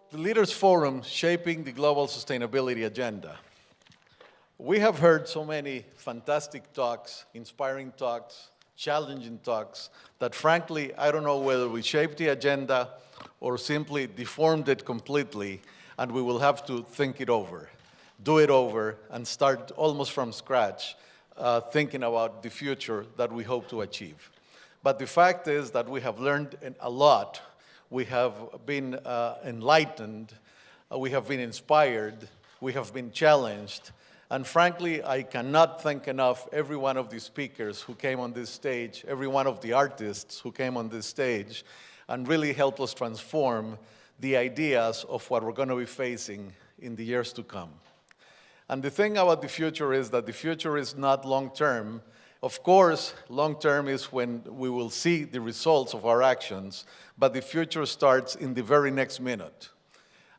the Leaders Forum, Shaping the Global Sustainability Agenda. We have heard so many fantastic talks, inspiring talks, challenging talks, that frankly, I don't know whether we shaped the agenda or simply deformed it completely, and we will have to think it over, do it over, and start almost from scratch, thinking about the future that we hope to achieve. But the fact is that we have learned a lot. We have been enlightened, we have been inspired, we have been challenged, and frankly, I cannot thank enough every one of the speakers who came on this stage, every one of the artists who came on this stage, and really helped us transform the ideas of what we're going to be facing in the years to come. And the thing about the future is that the future is not long-term. Of course, long-term is when we will see the results of our actions, but the future starts in the very next minute.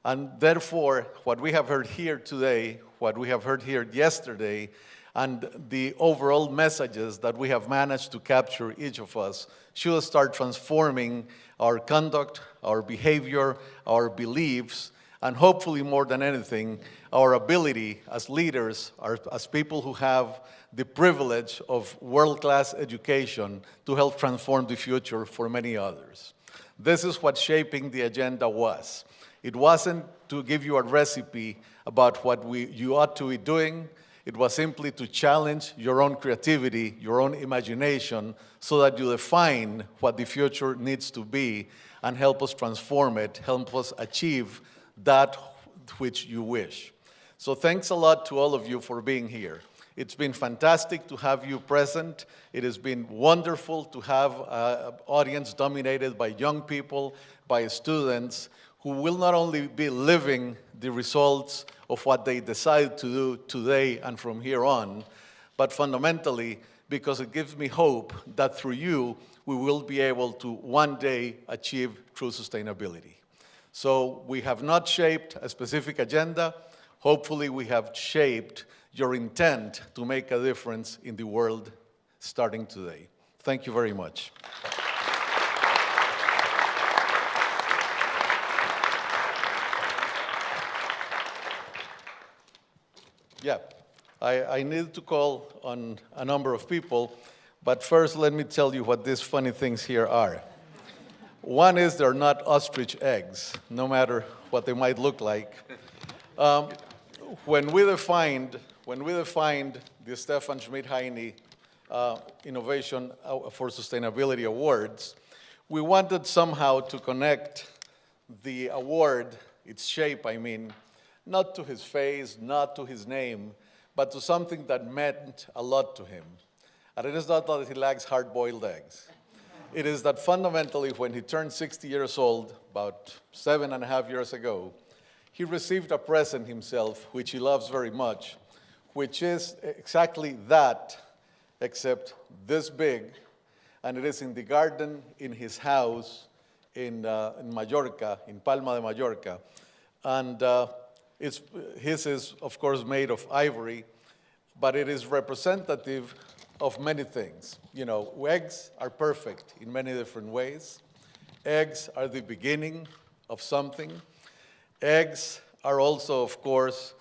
And therefore, what we have heard here today, what we have heard here yesterday, and the overall messages that we have managed to capture, each of us, should start transforming our conduct, our behavior, our beliefs, and hopefully more than anything, our ability as leaders, as people who have the privilege of world-class education to help transform the future for many others. This is what shaping the agenda was. It wasn't to give you a recipe about what you ought to be doing. It was simply to challenge your own creativity, your own imagination, so that you define what the future needs to be and help us transform it, help us achieve that which you wish. So thanks a lot to all of you for being here. It's been fantastic to have you present. It has been wonderful to have an audience dominated by young people, by students, who will not only be living the results of what they decide to do today and from here on, but fundamentally because it gives me hope that through you, we will be able to one day achieve true sustainability. So we have not shaped a specific agenda. Hopefully we have shaped your intent to make a difference in the world starting today. Thank you very much. Yeah, I need to call on a number of people, but first let me tell you what these funny things here are. One is they're not ostrich eggs, no matter what they might look like. When we defined the Stephan Schmidheiny Innovation for Sustainability Awards, we wanted somehow to connect the award, its shape, I mean, not to his face, not to his name, but to something that meant a lot to him. And it is not that he lacks hard-boiled eggs. It is that fundamentally, when he turned 60 years old, about 7.5 years ago, he received a present himself, which he loves very much, which is exactly that, except this big, and it is in the garden in his house in Mallorca, in Palma de Mallorca. And his is, of course, made of ivory, but it is representative of many things. You know, eggs are perfect in many different ways. Eggs are the beginning of something. Eggs are also, of course,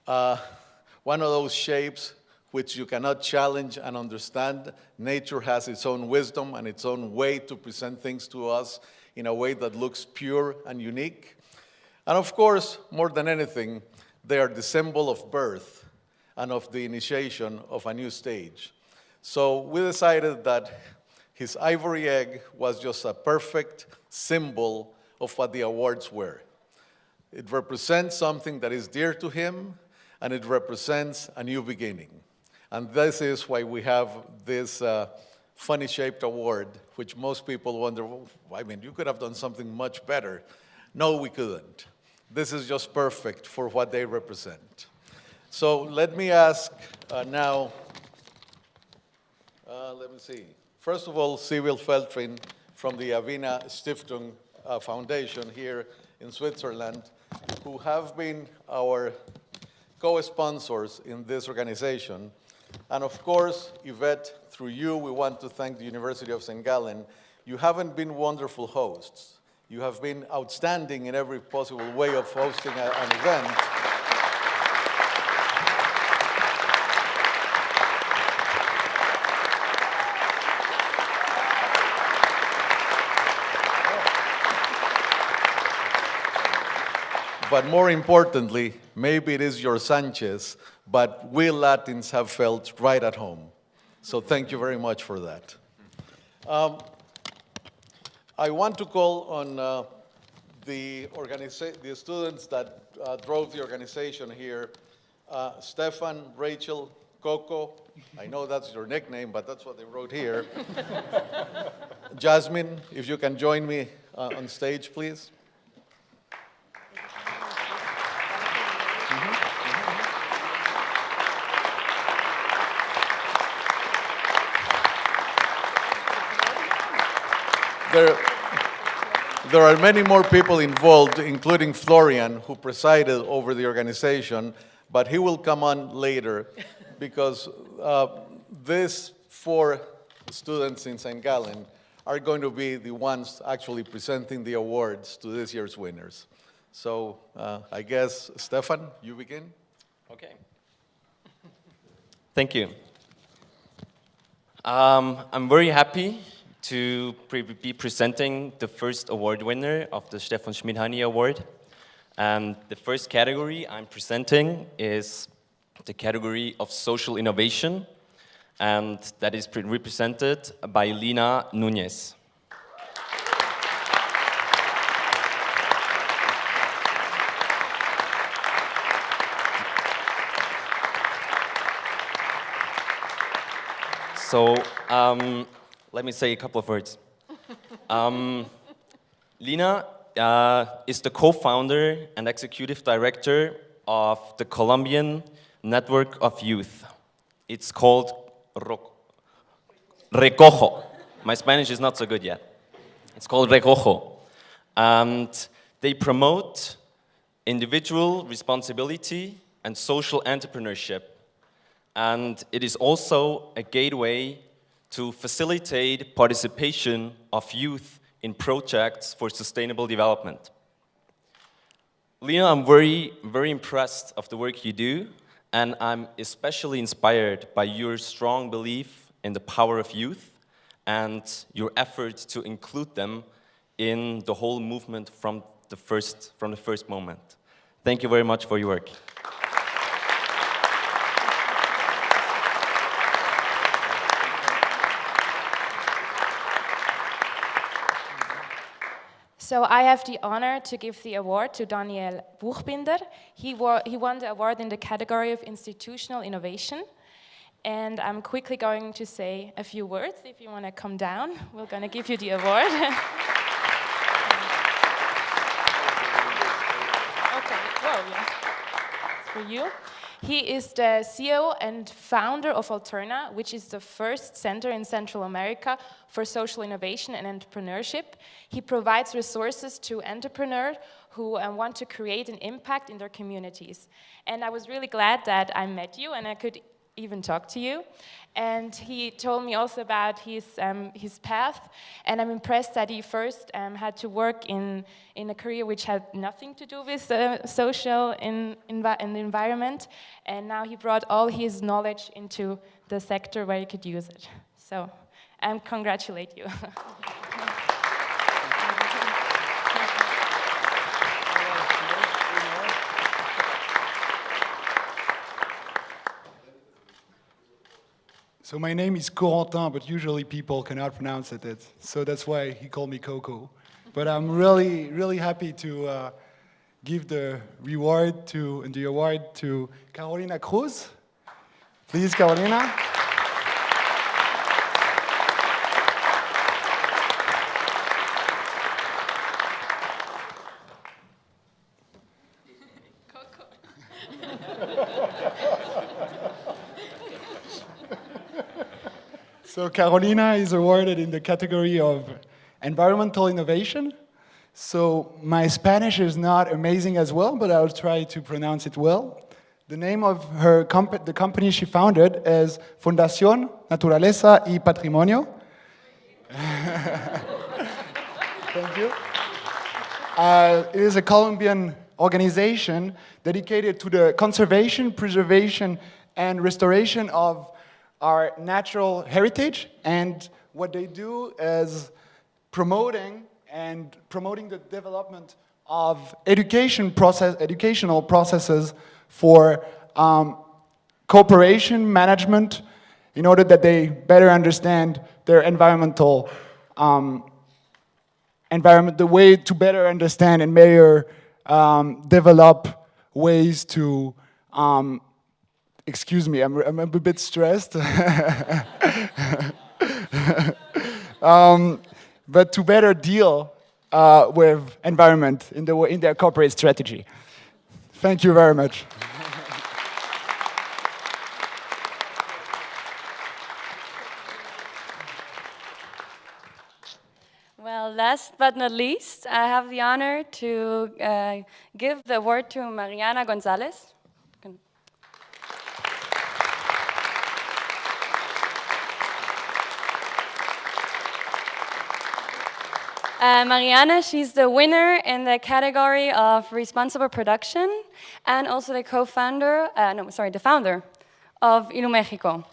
one of those shapes which you cannot challenge and understand. Nature has its own wisdom and its own way to present things to us in a way that looks pure and unique. And of course, more than anything, they are the symbol of birth and of the initiation of a new stage. So we decided that his ivory egg was just a perfect symbol of what the awards were. It represents something that is dear to him, and it represents a new beginning. And this is why we have this funny-shaped award, which most people wonder, well, I mean, you could have done something much better. No, we couldn't. This is just perfect for what they represent. So let me ask now, let me see. First of all, Sibyl Feltrin from the Avina Stiftung Foundation here in Switzerland, who have been our co-sponsors in this organization. And of course, Yvette, through you, we want to thank the University of St. Gallen. You haven't been wonderful hosts. You have been outstanding in every possible way of hosting an event. But more importantly, maybe it is your Sanchez, but we Latins have felt right at home. So thank you very much for that. I want to call on the students that drove the organization here. Stephan, Rachel, Coco, I know that's your nickname, but that's what they wrote here. Jasmine, if you can join me on stage, please. There are many more people involved, including Florian, who presided over the organization, but he will come on later because these 4 students in St. Gallen are going to be the ones actually presenting the awards to this year's winners. So I guess, Stephan, you begin? Okay. Thank you. I'm very happy to be presenting the first award winner of the Stephan Schmidheiny Award. And the first category I'm presenting is the category of social innovation, and that is represented by Lina Núñez. So, let me say a couple of words. Lina is the co-founder and executive director of the Colombian Network of Youth. It's called Recojo. My Spanish is not so good yet. It's called Recojo. And they promote individual responsibility and social entrepreneurship. And it is also a gateway to facilitate participation of youth in projects for sustainable development. Lina, I'm very, very impressed of the work you do, and I'm especially inspired by your strong belief in the power of youth and your effort to include them in the whole movement from the first moment. Thank you very much for your work. So I have the honor to give the award to Daniel Buchbinder. He won the award in the category of institutional innovation. And I'm quickly going to say a few words. If you want to come down, we're going to give you the award. Okay, whoa, yeah. It's for you. He is the CEO and founder of Alterna, which is the first center in Central America for social innovation and entrepreneurship. He provides resources to entrepreneurs who want to create an impact in their communities. And I was really glad that I met you and I could even talk to you. And he told me also about his path, and I'm impressed that he first had to work in a career which had nothing to do with social and the environment, and now he brought all his knowledge into the sector where he could use it. So, I congratulate you. So my name is Corentin, but usually people cannot pronounce it. So that's why he called me Coco. But I'm really, really happy to give the award to Carolina Cruz. Please, Carolina. So Carolina is awarded in the category of environmental innovation. So my Spanish is not amazing as well, but I'll try to pronounce it well. The name of the company she founded is Fundación Naturaleza y Patrimonio. Thank you. It is a Colombian organization dedicated to the conservation, preservation, and restoration of our natural heritage. And what they do is promoting the development of educational processes for cooperation management in order that they better understand their environmental environment, the way to better understand and better develop ways to, excuse me, I'm a bit stressed. But to better deal with environment in their corporate strategy. Thank you very much. Well, last but not least, I have the honor to give the award to Mariana Gonzalez. Mariana, she's the winner in the category of responsible production and also the the founder of Ilumexico.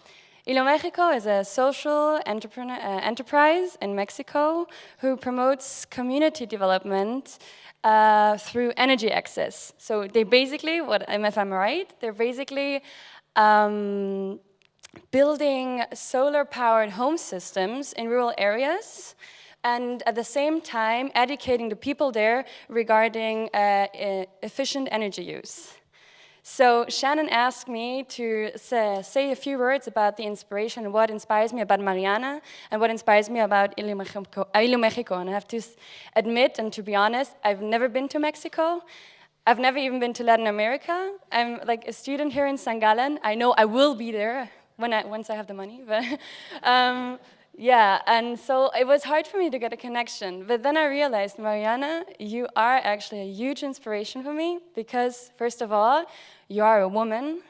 Ilumexico is a social enterprise in Mexico who promotes community development through energy access. So they basically, if I'm right, they're basically building solar-powered home systems in rural areas and at the same time educating the people there regarding efficient energy use. So Shannon asked me to say a few words about the inspiration, what inspires me about Mariana, and what inspires me about Ilumexico. And I have to admit, and to be honest, I've never been to Mexico. I've never even been to Latin America. I'm like a student here in St.Gallen. I know I will be there once I have the money. But yeah, and so it was hard for me to get a connection. But then I realized, Mariana, you are actually a huge inspiration for me because, first of all, you are a woman.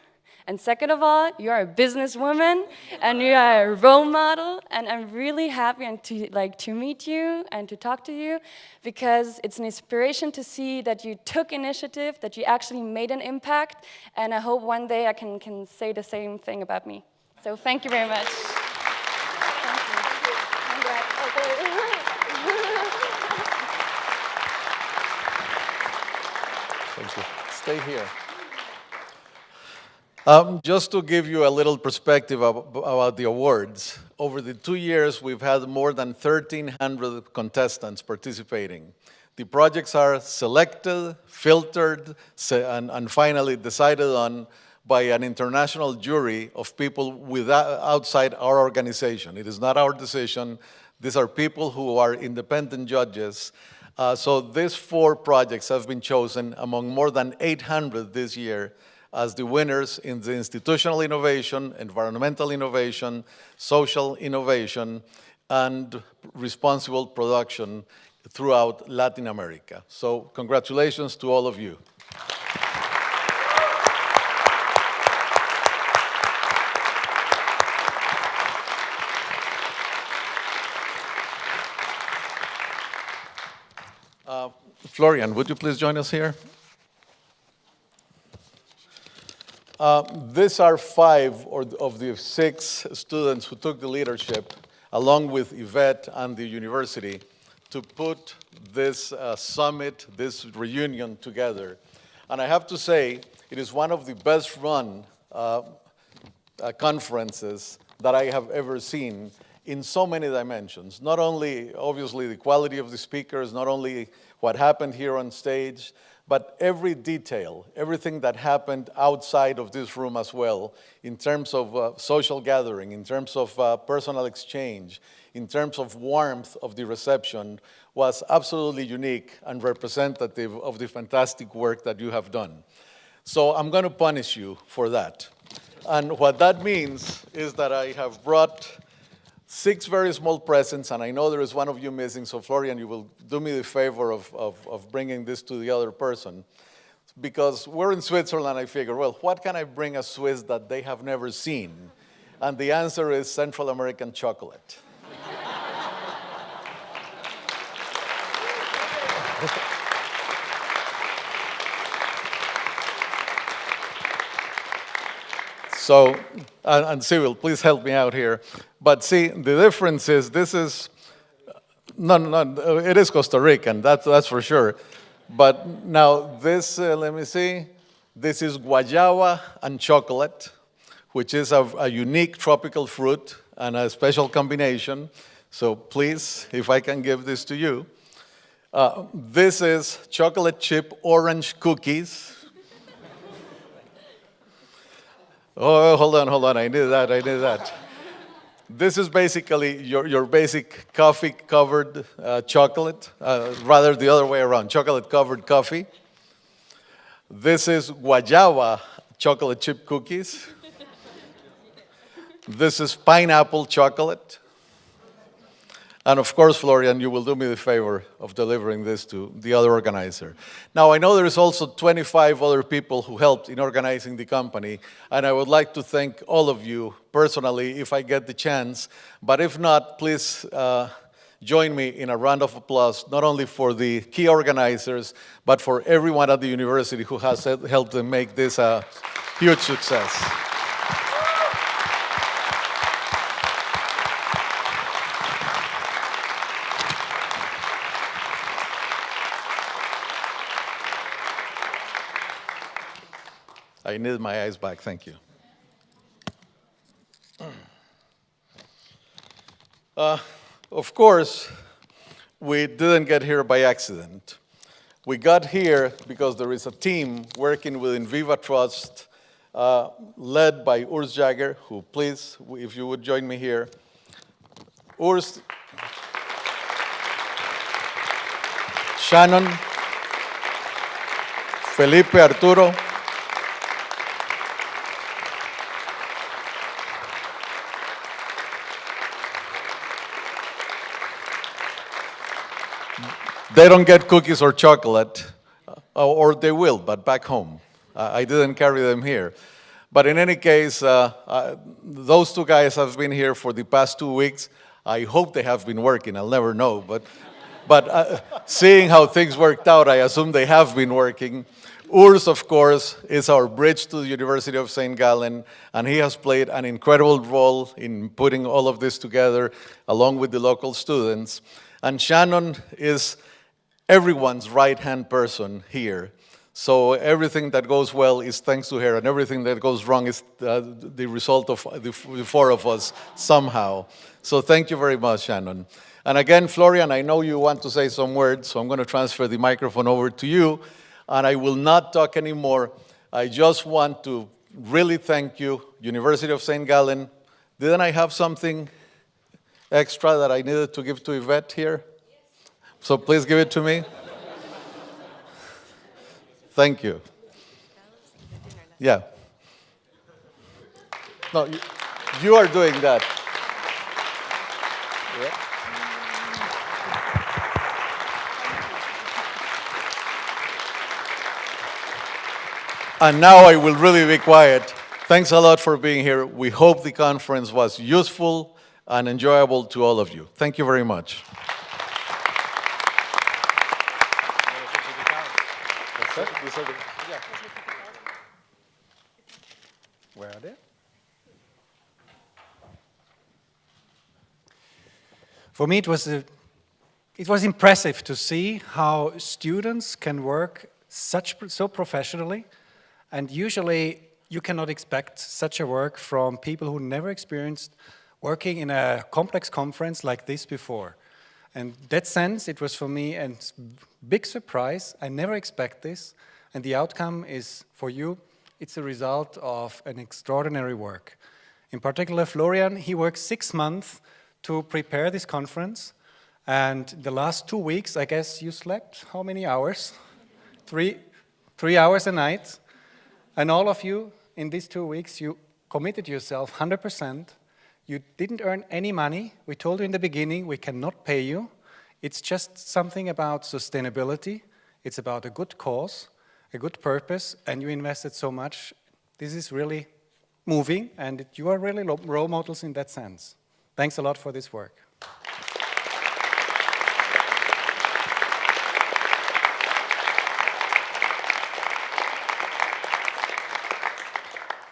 And second of all, you are a businesswoman and you are a role model. And I'm really happy to meet you and to talk to you because it's an inspiration to see that you took initiative, that you actually made an impact. And I hope one day I can say the same thing about me. So thank you very much. Thank you. Stay here. Just to give you a little perspective about the awards, over the 2 years, we've had more than 1,300 contestants participating. The projects are selected, filtered, and finally decided on by an international jury of people outside our organization. It is not our decision. These are people who are independent judges. So these 4 projects have been chosen among more than 800 this year as the winners in the institutional innovation, environmental innovation, social innovation, and responsible production throughout Latin America. So congratulations to all of you. Florian, would you please join us here? These are 5 of the 6 students who took the leadership, along with Yvette and the university, to put this summit, this reunion together. And I have to say, it is one of the best run conferences that I have ever seen in so many dimensions. Not only, obviously, the quality of the speakers, not only what happened here on stage, but every detail, everything that happened outside of this room as well, in terms of social gathering, in terms of personal exchange, in terms of warmth of the reception, was absolutely unique and representative of the fantastic work that you have done. So I'm going to punish you for that. And what that means is that I have brought 6 very small presents, and I know there is one of you missing, so Florian, you will do me the favor of bringing this to the other person. Because we're in Switzerland, I figure, well, what can I bring a Swiss that they have never seen? And the answer is Central American chocolate. So, and Cyril, please help me out here. But see, the difference is this is, no, it is Costa Rican, that's for sure. But now this, let me see, this is guayaba and chocolate, which is a unique tropical fruit and a special combination. So please, if I can give this to you. This is chocolate chip orange cookies. Oh, hold on, I need that. This is basically your basic coffee-covered chocolate, rather the other way around, chocolate-covered coffee. This is guayaba chocolate chip cookies. This is pineapple chocolate. And of course, Florian, you will do me the favor of delivering this to the other organizer. Now, I know there's also 25 other people who helped in organizing the company, and I would like to thank all of you personally if I get the chance. But if not, please join me in a round of applause, not only for the key organizers, but for everyone at the university who has helped them make this a huge success. I need my eyes back, thank you. Of course, we didn't get here by accident. We got here because there is a team working within VIVA Trust, led by Urs Jagger, who please, if you would join me here. Urs, Shannon, Felipe Arturo, they don't get cookies or chocolate, or they will, but back home. I didn't carry them here. But in any case, those two guys have been here for the past 2 weeks. I hope they have been working, I'll never know. But seeing how things worked out, I assume they have been working. Urs, of course, is our bridge to the University of St. Gallen, and he has played an incredible role in putting all of this together, along with the local students. And Shannon is everyone's right-hand person here. So everything that goes well is thanks to her, and everything that goes wrong is the result of the four of us somehow. So thank you very much, Shannon. And again, Florian, I know you want to say some words, so I'm going to transfer the microphone over to you, and I will not talk anymore. I just want to really thank you, University of St. Gallen. Didn't I have something extra that I needed to give to Yvette here? So please give it to me. Thank you. Yeah. No, you are doing that. Yeah. And now I will really be quiet. Thanks a lot for being here. We hope the conference was useful and enjoyable to all of you. Thank you very much. Where are they? For me, it was impressive to see how students can work so professionally, and usually you cannot expect such a work from people who never experienced working in a complex conference like this before. And in that sense, it was for me a big surprise. I never expect this, and the outcome is for you. It's a result of an extraordinary work. In particular, Florian, he worked 6 months to prepare this conference, and the last 2 weeks, I guess you slept how many hours? 3 hours a night, and all of you in these 2 weeks, you committed yourself 100%. You didn't earn any money. We told you in the beginning, we cannot pay you. It's just something about sustainability. It's about a good cause, a good purpose, and you invested so much. This is really moving, and you are really role models in that sense. Thanks a lot for this work.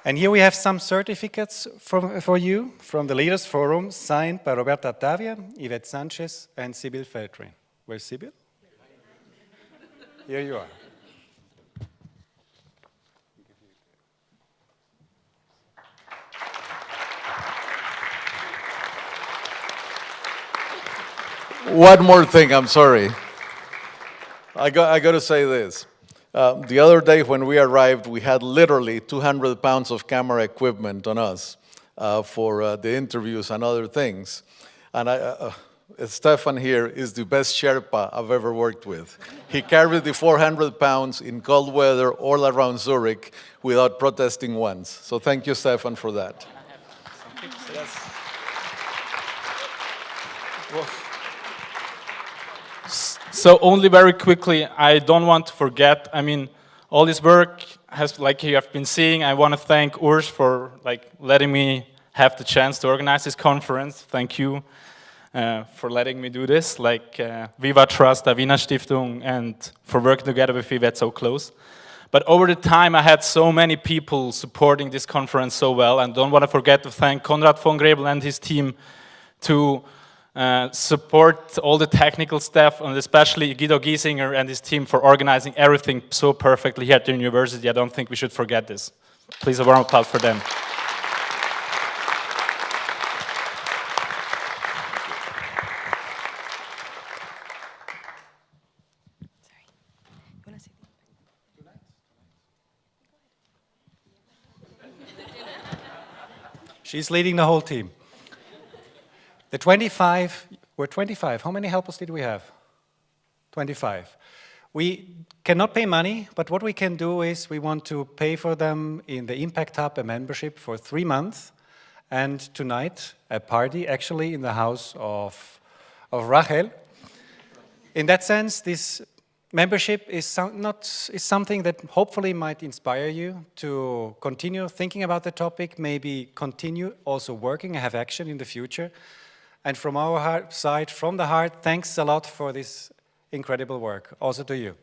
And here we have some certificates for you from the Leaders Forum, signed by Roberto Artavia, Yvette Sanchez, and Sibyl Feltrin. Where's Sibyl? Here you are. One more thing, I'm sorry. I got to say this. The other day when we arrived, we had literally 200 pounds of camera equipment on us for the interviews and other things. And Stephan here is the best Sherpa I've ever worked with. He carried the 400 pounds in cold weather all around Zurich without protesting once. So thank you, Stephan, for that. So only very quickly, I don't want to forget, I mean, all this work has, like you have been seeing, I want to thank Urs for letting me have the chance to organize this conference. Thank you for letting me do this, VIVA Trust, the Wiener Stiftung, and for working together with VIVA so close. But over the time, I had so many people supporting this conference so well, and don't want to forget to thank Konrad von Grebel and his team to support all the technical staff, and especially Guido Giesinger and his team for organizing everything so perfectly here at the university. I don't think we should forget this. Please, a warm applause for them. She's leading the whole team. We're 25. How many helpers did we have? 25. We cannot pay money, but what we can do is we want to pay for them in the Impact Hub a membership for 3 months, and tonight a party actually in the house of Rachel. In that sense, this membership is something that hopefully might inspire you to continue thinking about the topic, maybe continue also working and have action in the future. And from our side, from the heart, thanks a lot for this incredible work. Also to you.